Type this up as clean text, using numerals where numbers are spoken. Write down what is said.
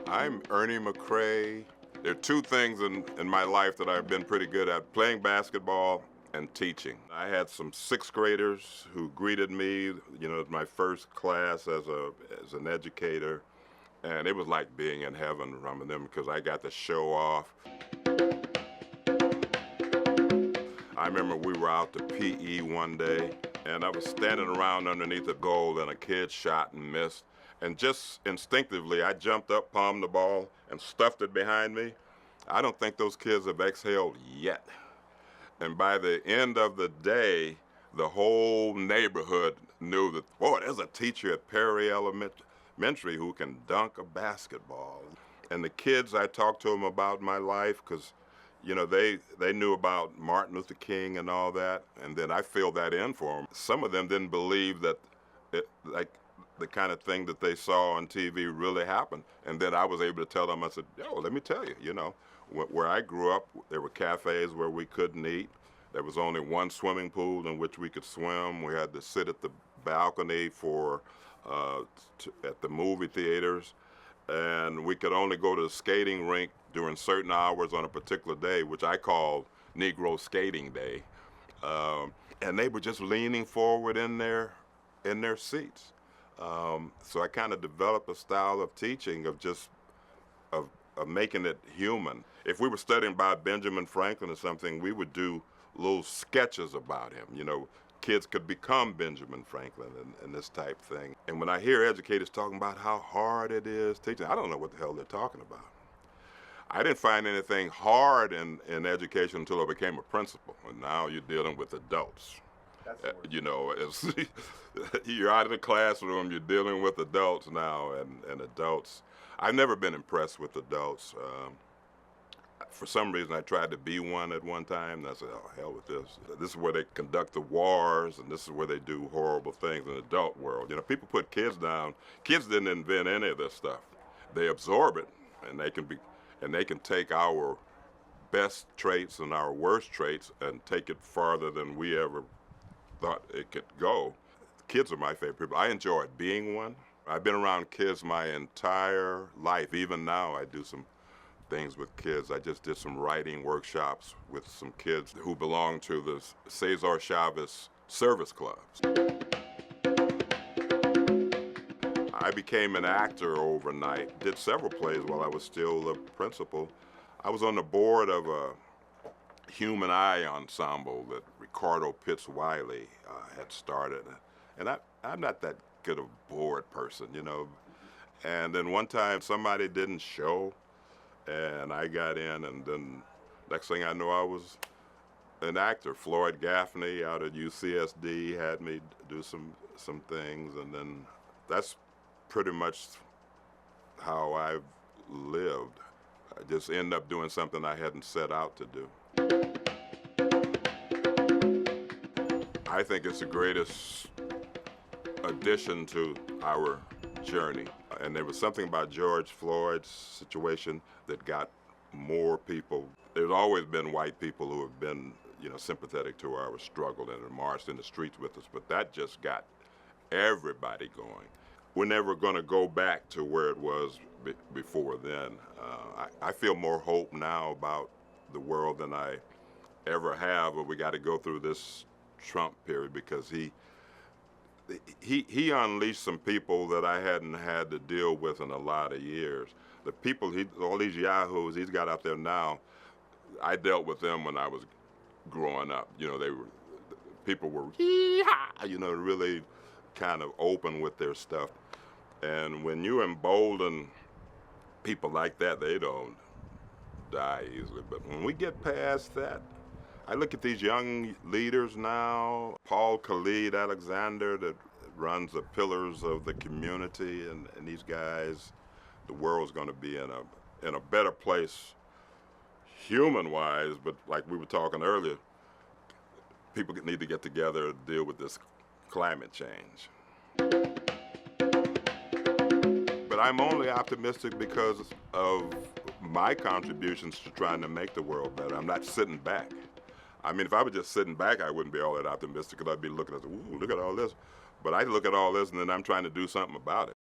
I'm Ernie McCray. There are two things in my life that I've been pretty good at, playing basketball and teaching. I had some sixth graders who greeted me, my first class as an educator, and it was like being in heaven around them because I got to show off. I remember we were out to PE one day, and I was standing around underneath a goal, and a kid shot and missed. And just instinctively, I jumped up, palmed the ball, and stuffed it behind me. I don't think those kids have exhaled yet. And by the end of the day, the whole neighborhood knew that, boy, there's a teacher at Perry Elementary who can dunk a basketball. And the kids, I talked to them about my life because, they knew about Martin Luther King and all that, and then I filled that in for them. Some of them didn't believe that the kind of thing that they saw on TV really happened. And then I was able to tell them, I said, let me tell you, where I grew up, there were cafes where we couldn't eat. There was only one swimming pool in which we could swim. We had to sit at the balcony at the movie theaters. And we could only go to the skating rink during certain hours on a particular day, which I called Negro Skating Day. And they were just leaning forward in their seats. So I kind of developed a style of teaching of making it human. If we were studying about Benjamin Franklin or something, we would do little sketches about him. Kids could become Benjamin Franklin and this type thing. And when I hear educators talking about how hard it is teaching, I don't know what the hell they're talking about. I didn't find anything hard in education until I became a principal. And now you're dealing with adults. You're out of the classroom, you're dealing with adults now, and adults. I've never been impressed with adults. For some reason, I tried to be one at one time, and I said, oh, hell with this. This is where they conduct the wars, and this is where they do horrible things in the adult world. People put kids down. Kids didn't invent any of this stuff. They absorb it, and they can take our best traits and our worst traits and take it farther than we ever thought it could go. Kids are my favorite people. I enjoyed being one. I've been around kids my entire life. Even now, I do some things with kids. I just did some writing workshops with some kids who belong to the Cesar Chavez service clubs. I became an actor overnight, did several plays while I was still the principal. I was on the board of a human eye ensemble that Ricardo Pitts Wiley had started. And I'm not that good a board person, And then one time somebody didn't show, and I got in, and then next thing I know, I was an actor. Floyd Gaffney out at UCSD had me do some things, and then that's pretty much how I've lived. I just end up doing something I hadn't set out to do. I think it's the greatest addition to our journey. And there was something about George Floyd's situation that got more people. There's always been white people who have been, sympathetic to our struggle and have marched in the streets with us, but that just got everybody going. We're never going to go back to where it was before then. I feel more hope now about the world than I ever have, but we got to go through this Trump period because he unleashed some people that I hadn't had to deal with in a lot of years. The people, all these yahoos he's got out there now, I dealt with them when I was growing up. People were, really kind of open with their stuff. And when you embolden people like that, they don't die easily. But when we get past that, I look at these young leaders now, Paul Khalid Alexander that runs the Pillars of the Community, and these guys, the world's going to be in a better place human-wise, but like we were talking earlier, people need to get together and deal with this climate change. But I'm only optimistic because of my contributions to trying to make the world better. I'm not sitting back. I mean, if I was just sitting back, I wouldn't be all that optimistic because I'd be looking at, ooh, look at all this. But I look at all this and then I'm trying to do something about it.